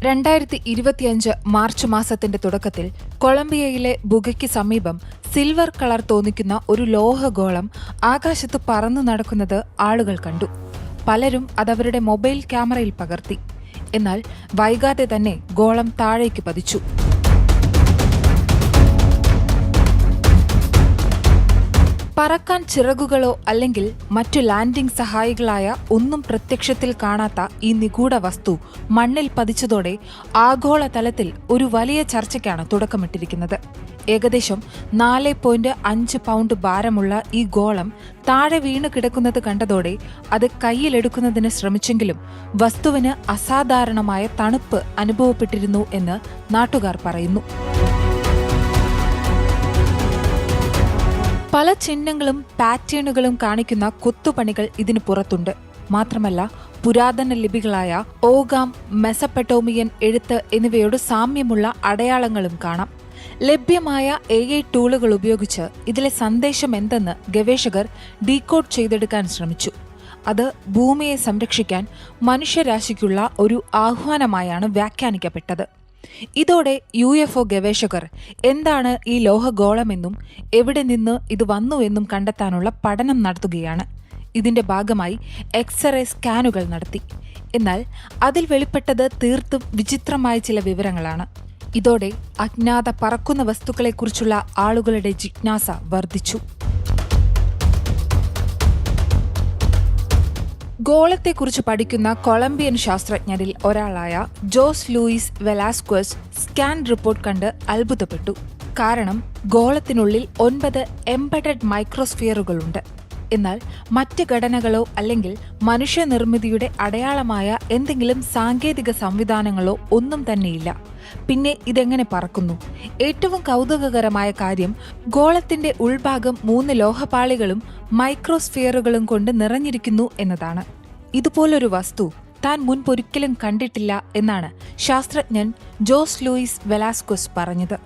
2025 March മാസത്തിന്റെ തുടക്കത്തിൽ കൊളംബിയയിലെ ബുഗയ്ക്ക് സമീപം സിൽവർ കളർ തോന്നിക്കുന്ന ഒരു ലോഹഗോളം ആകാശത്ത് പറന്നു നടക്കുന്നത് ആളുകൾ കണ്ടു. പലരും അതവരുടെ മൊബൈൽ ക്യാമറയിൽ പകർത്തി. എന്നാൽ വൈകാതെ തന്നെ ഗോളം താഴേക്ക് പതിച്ചു. പറക്കാൻ ചിറകുകളോ അല്ലെങ്കിൽ മറ്റു ലാൻഡിംഗ് സഹായികളായ ഒന്നും പ്രത്യക്ഷത്തിൽ കാണാത്ത ഈ നിഗൂഢ വസ്തു മണ്ണിൽ പതിച്ചതോടെ ആഗോളതലത്തിൽ ഒരു വലിയ ചർച്ചയ്ക്കാണ് തുടക്കമിട്ടിരിക്കുന്നത്. ഏകദേശം 4.5 പൗണ്ട് ഭാരമുള്ള ഈ ഗോളം താഴെ വീണ് കിടക്കുന്നത് കണ്ടതോടെ അത് കയ്യിലെടുക്കുന്നതിന് ശ്രമിച്ചെങ്കിലും വസ്തുവിന് അസാധാരണമായ തണുപ്പ് അനുഭവപ്പെട്ടിരുന്നു എന്ന് നാട്ടുകാർ പറയുന്നു. പല ചിഹ്നങ്ങളും പാറ്റേണുകളും കാണിക്കുന്ന കൊത്തുപണികൾ ഇതിനു പുറത്തുണ്ട്. മാത്രമല്ല പുരാതന ലിപികളായ ഓഗാം, മെസപ്പട്ടോമിയൻ എഴുത്ത് എന്നിവയോട് സാമ്യമുള്ള അടയാളങ്ങളും കാണാം. ലഭ്യമായ AI ടൂളുകൾ ഉപയോഗിച്ച് ഇതിലെ സന്ദേശം എന്തെന്ന് ഗവേഷകർ ഡീകോഡ് ചെയ്തെടുക്കാൻ ശ്രമിച്ചു. അത് ഭൂമിയെ സംരക്ഷിക്കാൻ മനുഷ്യരാശിക്കുള്ള ഒരു ആഹ്വാനമായാണ് വ്യാഖ്യാനിക്കപ്പെട്ടത്. ഇതോടെ UFO ഗവേഷകർ എന്താണ് ഈ ലോഹഗോളമെന്നും എവിടെ നിന്ന് ഇത് വന്നുവെന്നും കണ്ടെത്താനുള്ള പഠനം നടത്തുകയാണ്. ഇതിന്റെ ഭാഗമായി എക്സ്റേ സ്കാനുകൾ നടത്തി. എന്നാൽ അതിൽ വെളിപ്പെട്ടത് തീർത്തും വിചിത്രമായ ചില വിവരങ്ങളാണ്. ഇതോടെ അജ്ഞാത പറക്കുന്ന വസ്തുക്കളെക്കുറിച്ചുള്ള ആളുകളുടെ ജിജ്ഞാസ വർദ്ധിച്ചു. ഗോളത്തെക്കുറിച്ച് പഠിക്കുന്ന കൊളംബിയൻ ശാസ്ത്രജ്ഞരിൽ ഒരാളായ Jose Luis Velasquez scan report കണ്ട് അത്ഭുതപ്പെട്ടു. കാരണം ഗോളത്തിനുള്ളിൽ 9 എംബഡഡ് മൈക്രോസ്ഫിയറുകളുണ്ട്. എന്നാൽ മറ്റ് ഘടനകളോ അല്ലെങ്കിൽ മനുഷ്യനിർമ്മിതിയുടെ അടയാളമായ എന്തെങ്കിലും സാങ്കേതിക സംവിധാനങ്ങളോ ഒന്നും തന്നെയില്ല. പിന്നെ ഇതെങ്ങനെ പറക്കുന്നു? ഏറ്റവും കൗതുകകരമായ കാര്യം ഗോളത്തിന്റെ ഉൾഭാഗം 3 ലോഹപാളികളും മൈക്രോസ്ഫിയറുകളും കൊണ്ട് നിറഞ്ഞിരിക്കുന്നു എന്നതാണ്. ഇതുപോലൊരു വസ്തു താൻ മുൻപൊരിക്കലും കണ്ടിട്ടില്ല എന്നാണ് ശാസ്ത്രജ്ഞൻ ജോസ് ലൂയിസ് വെലാസ്ക്വസ് പറഞ്ഞത്.